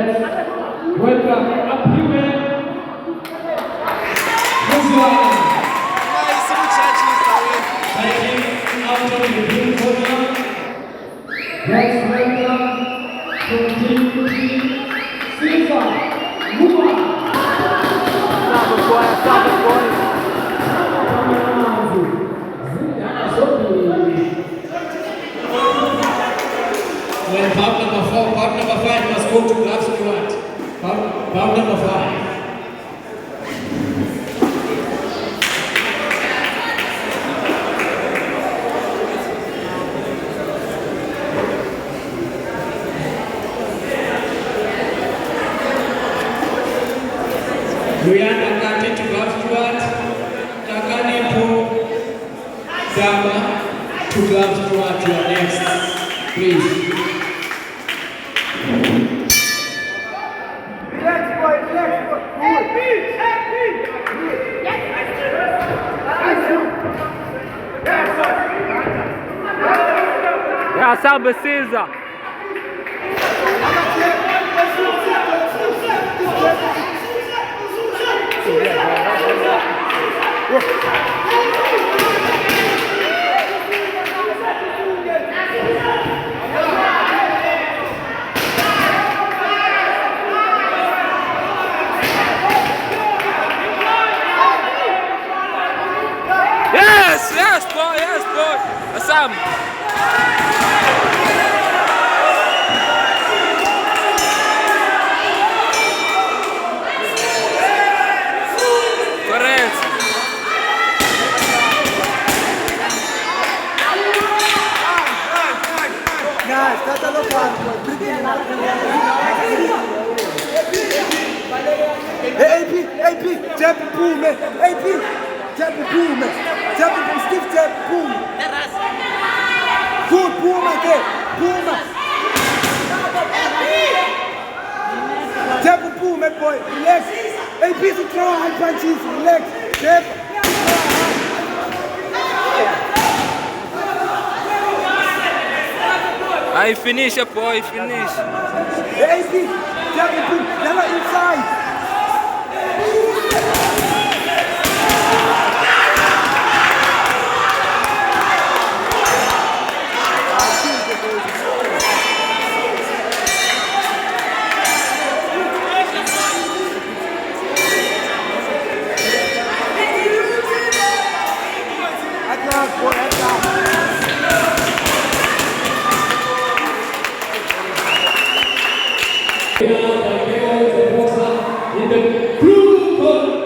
Welcome up here. Taking out of the blue corner. Let's welcome to Team Caesar Muma. When bout number 4, bout number 5 must go to gloves squad. Bout number 5. Luyan Akati to gloves squad. Takani Pu Dama to gloves squad. You are next, please. يا صاحب سيزا yes boy Assam. AP, jab and pull, man. AP, jab and pull, man. Jab and pull, stiff jab and pull. Good, pull, man, there. Pull, man. Jab and pull, man, boy. Relax. AP to throw high punches. Relax. Jab. I finish boy, finish. AP, jab and pull. Never inside. In the blue corner.